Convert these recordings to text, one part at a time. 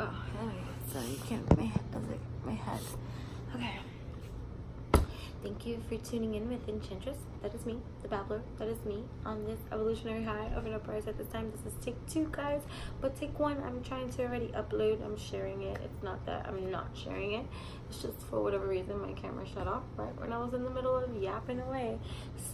Oh, anyway, so you can't, my head. Okay. Thank you for tuning in with Enchantress. That is me, the babbler. That is me on this evolutionary high of an uprise at this time. This is take 2, guys. But take 1, I'm trying to already upload. I'm sharing it. It's not that I'm not sharing it. It's just for whatever reason my camera shut off right when I was in the middle of yapping away.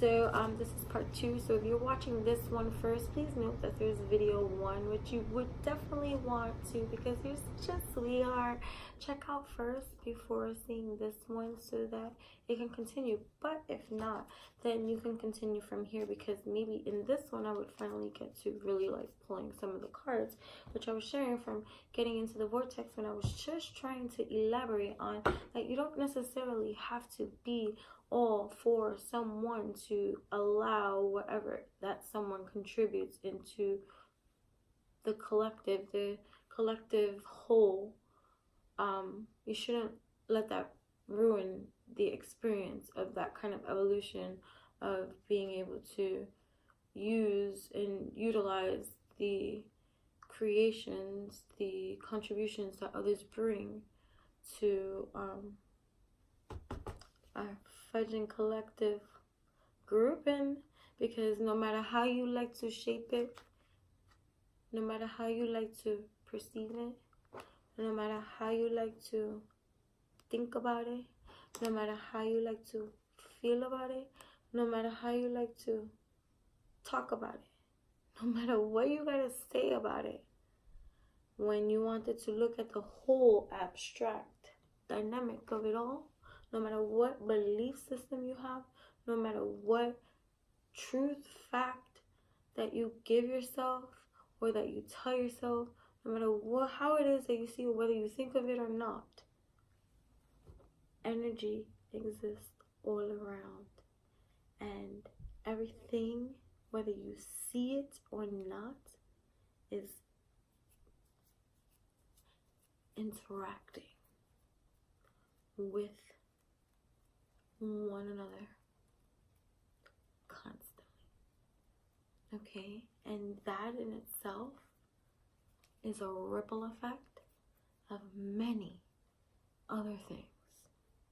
So this is part 2. So if you're watching this one first, please note that there's video 1, which you would definitely want to, because you're such a sweetheart. Check out first before seeing this one so that it can continue. But if not, then you can continue from here, because maybe in this one I would finally get to really like pulling some of the cards, which I was sharing from getting into the vortex when I was just trying to elaborate on that you don't necessarily have to be all for someone to allow whatever that someone contributes into the collective whole. You shouldn't let that ruin the experience of that kind of evolution, of being able to use and utilize the creations, the contributions that others bring to our fudging collective grouping. Because no matter how you like to shape it, no matter how you like to perceive it, no matter how you like to think about it, no matter how you like to feel about it, no matter how you like to talk about it, no matter what you gotta say about it, when you wanted to look at the whole abstract dynamic of it all, no matter what belief system you have, no matter what truth, fact that you give yourself or that you tell yourself, no matter how it is that you see it, whether you think of it or not, energy exists all around. And everything, whether you see it or not, is interacting with one another constantly. Okay? And that in itself is a ripple effect of many other things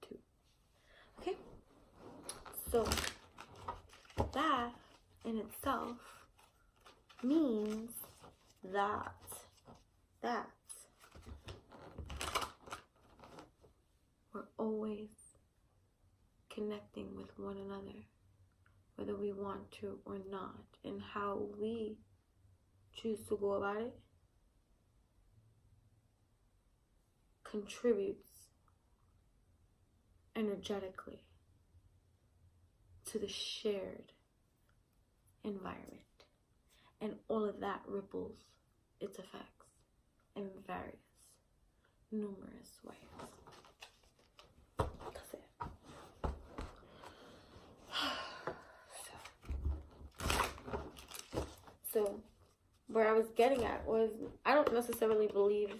too. Okay? So that in itself means that we're always connecting with one another, whether we want to or not, and how we choose to go about it contributes energetically to the shared environment. And all of that ripples its effects in various, numerous ways. That's it. So where I was getting at was, I don't necessarily believe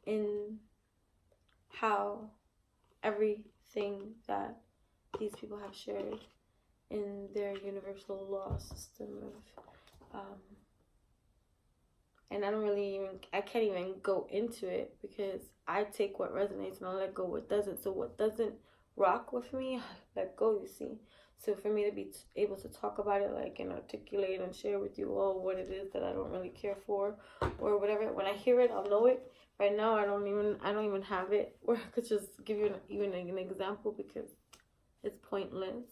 in how everything that these people have shared in their universal law system of and I can't even go into it, because I take what resonates and I let go what doesn't. So what doesn't rock with me, I let go, you see. So for me to be able to talk about it, like, and articulate and share with you all what it is that I don't really care for or whatever, when I hear it, I'll know it. Right now, I don't even have it, or I could just give you an example, because it's pointless.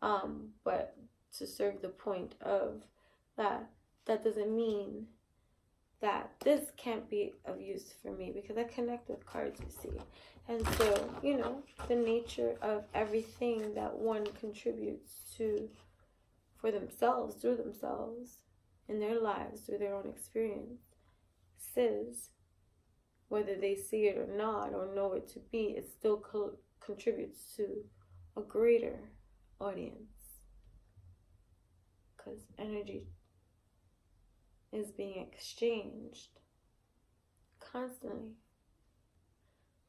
But to serve the point of that doesn't mean that this can't be of use for me, because I connect with cards, you see. And so, you know, the nature of everything that one contributes to for themselves, through themselves, in their lives, through their own experience, says, whether they see it or not, or know it to be, it still contributes to a greater audience. Because energy is being exchanged constantly.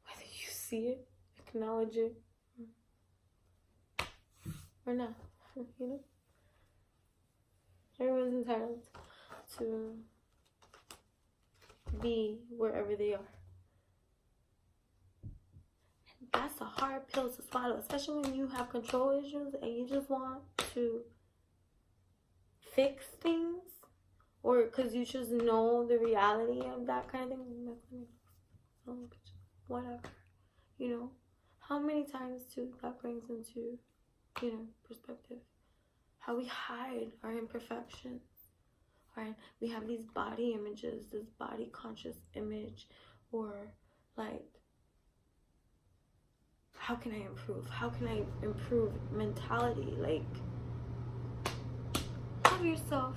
Whether you see it, acknowledge it, or not, you know? Everyone's entitled to be wherever they are. And that's a hard pill to swallow, especially when you have control issues and you just want to fix things, or because you just know the reality of that kind of thing. Whatever, you know. How many times too that brings into, you know, perspective how we hide our imperfections, right? We have these body images, this body conscious image, or like, how can I improve? How can I improve mentality? Like, love yourself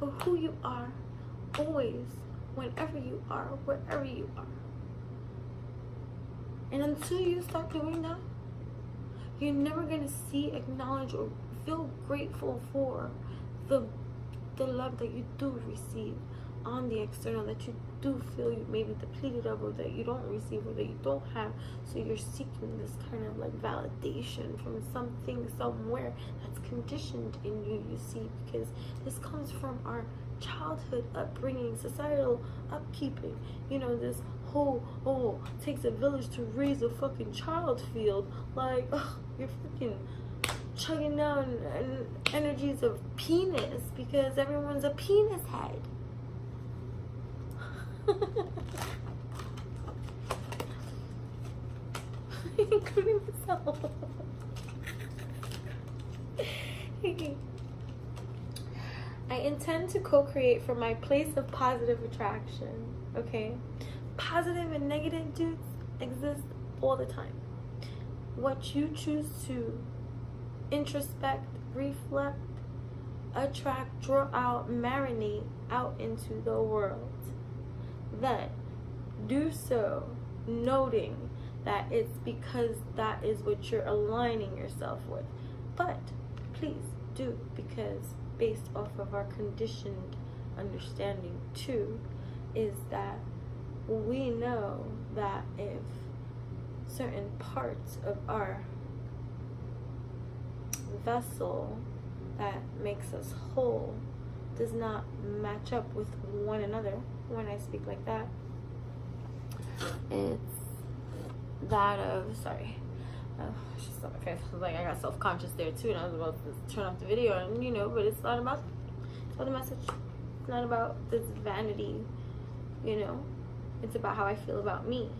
for who you are, always, whenever you are, wherever you are. And until you start doing that, you're never going to see, acknowledge, or feel grateful for the love that you do receive on the external, that you do feel you may be depleted of, or that you don't receive, or that you don't have. So you're seeking this kind of like validation from something, somewhere that's conditioned in you, you see, because this comes from our childhood upbringing, societal upkeeping, you know, this whole, oh, takes a village to raise a fucking child field. Like, ugh, you're freaking chugging down energies of penis because everyone's a penis head. Including myself. I intend to co-create from my place of positive attraction, okay? Positive and negative dudes exist all the time. What you choose to introspect, reflect, attract, draw out, marinate out into the world, then do so noting that it's because that is what you're aligning yourself with. But please do, because based off of our conditioned understanding too, is that we know that if certain parts of our vessel that makes us whole does not match up with one another, when I speak like that, it's that of, sorry, she saw my face. I was like, I got self-conscious there too, and I was about to turn off the video, and you know, but it's not about the message. It's not about this vanity, you know. It's about how I feel about me,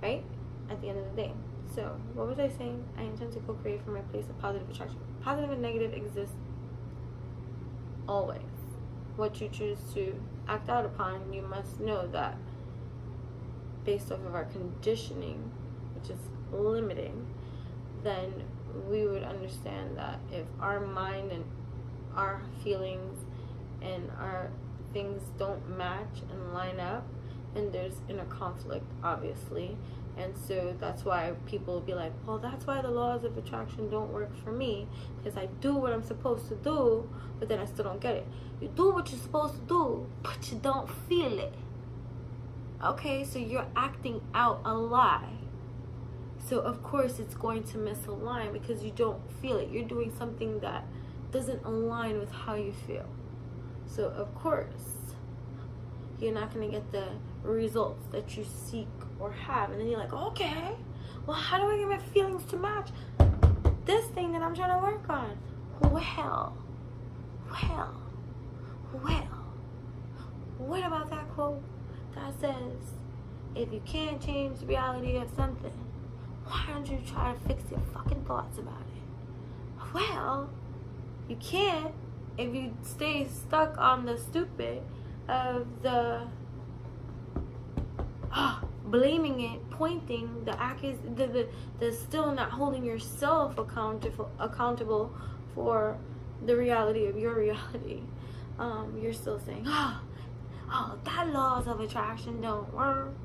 right? At the end of the day. So, what was I saying? I intend to co-create from my place of positive attraction. Positive and negative exist always. What you choose to act out upon, you must know that based off of our conditioning, which is limiting, then we would understand that if our mind and our feelings and our things don't match and line up, and there's inner conflict, obviously. And so that's why people will be like, well, that's why the laws of attraction don't work for me, because I do what I'm supposed to do, but then I still don't get it. You do what you're supposed to do, but you don't feel it. Okay, so you're acting out a lie. So of course it's going to misalign because you don't feel it. You're doing something that doesn't align with how you feel. So of course you're not going to get the results that you seek or have. And then you're like, okay, well, how do I get my feelings to match this thing that I'm trying to work on? Well, what about that quote that says, if you can't change the reality of something, why don't you try to fix your fucking thoughts about it? Well, you can't if you stay stuck on the stupid of the blaming it, pointing the still not holding yourself accountable for the reality of your reality. You're still saying, that laws of attraction don't work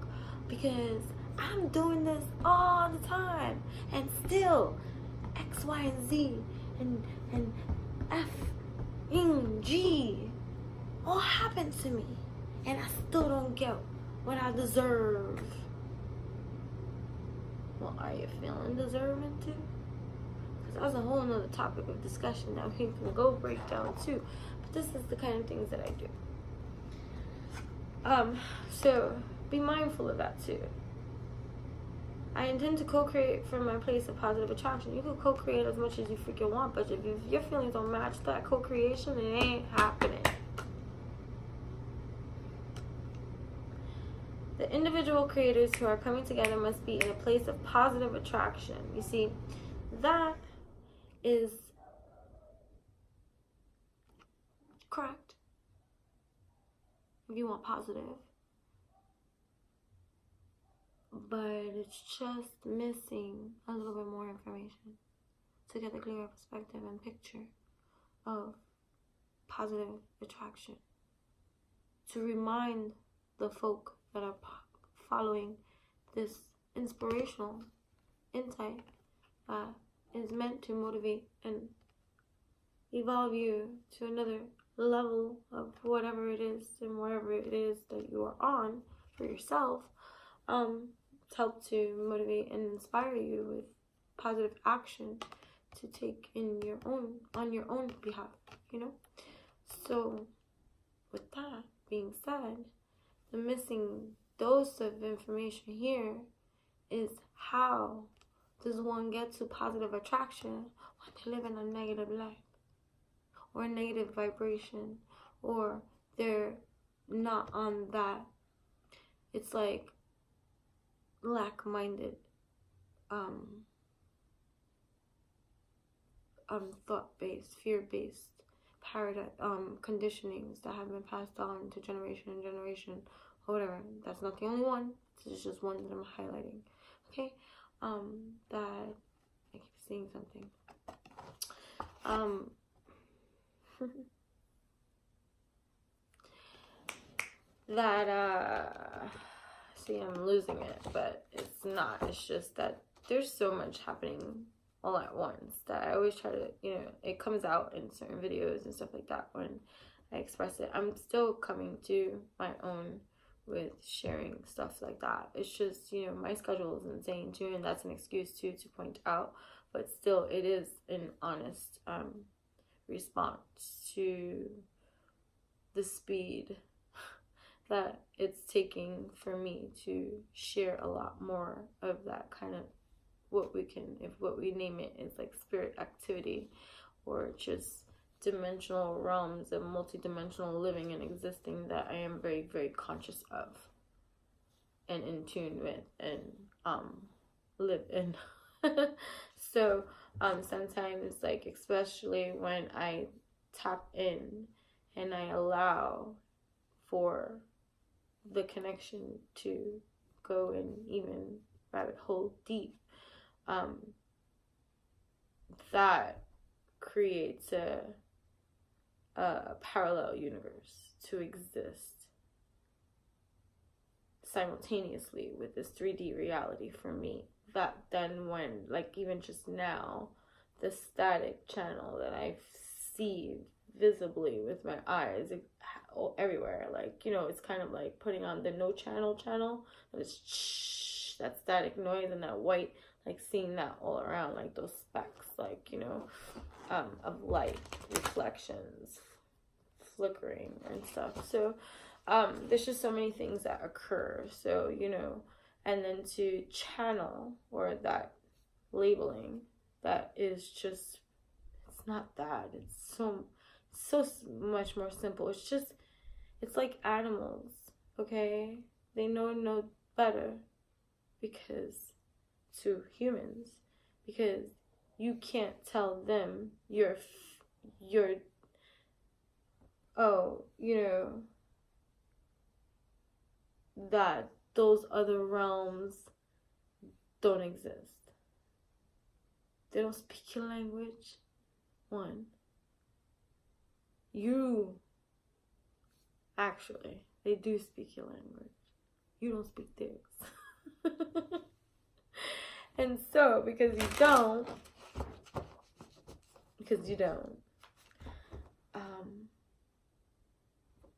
because I'm doing this all the time, and still X, Y, and Z and F, N, G all happen to me, and I still don't get what I deserve. Well, are you feeling deserving too? Because that's a whole nother topic of discussion that we can go break down too. But this is the kind of things that I do. So be mindful of that too. I intend to co-create from my place of positive attraction. You can co-create as much as you freaking want, but if your feelings don't match that co-creation, it ain't happening. The individual creators who are coming together must be in a place of positive attraction. You see, that is correct if you want positive. But it's just missing a little bit more information to get a clearer perspective and picture of positive attraction. To remind the folk that are following this inspirational insight that is meant to motivate and evolve you to another level of whatever it is and wherever it is that you are on for yourself, help to motivate and inspire you with positive action to take in your own, on your own behalf, you know? So with that being said, the missing dose of information here is how does one get to positive attraction when they live in a negative life or a negative vibration, or they're not on that, it's like lack-minded thought-based, fear-based paradigm conditionings that have been passed on to generation and generation or whatever. That's not the only one. It's just one that I'm highlighting. Okay, that I keep seeing something. See, I'm losing it, but it's not. It's just that there's so much happening all at once that I always try to, you know, it comes out in certain videos and stuff like that when I express it. I'm still coming to my own with sharing stuff like that. It's just, you know, my schedule is insane too, and that's an excuse too to point out, but still it is an honest response to the speed that it's taking for me to share a lot more of that kind of what we can, if what we name it is like spirit activity, or just dimensional realms of multidimensional living and existing that I am very, very conscious of and in tune with and live in. So sometimes, like, especially when I tap in and I allow for the connection to go in even rabbit hole deep, that creates a parallel universe to exist simultaneously with this 3D reality for me. That then when, like, even just now, the static channel that I see visibly with my eyes everywhere, like, you know, it's kind of like putting on the no channel, and it's that static noise and that white, like seeing that all around, like those specks, like, you know, of light reflections flickering and stuff. So there's just so many things that occur. So, you know, and then to channel, or that labeling, that is just, it's not that, it's so much more simple. It's just, it's like animals, okay? They know no better, because to humans, because you can't tell them you're oh, you know, that those other realms don't exist. They don't speak your language. One, you actually, they do speak your language. You don't speak theirs. And so, because you don't,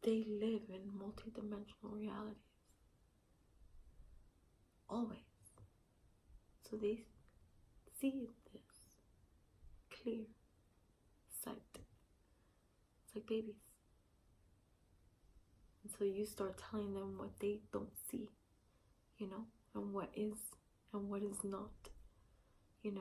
they live in multidimensional realities. Always. So they see this clear sight. It's like babies. And until you start telling them what they don't see, you know, and what is not, you know.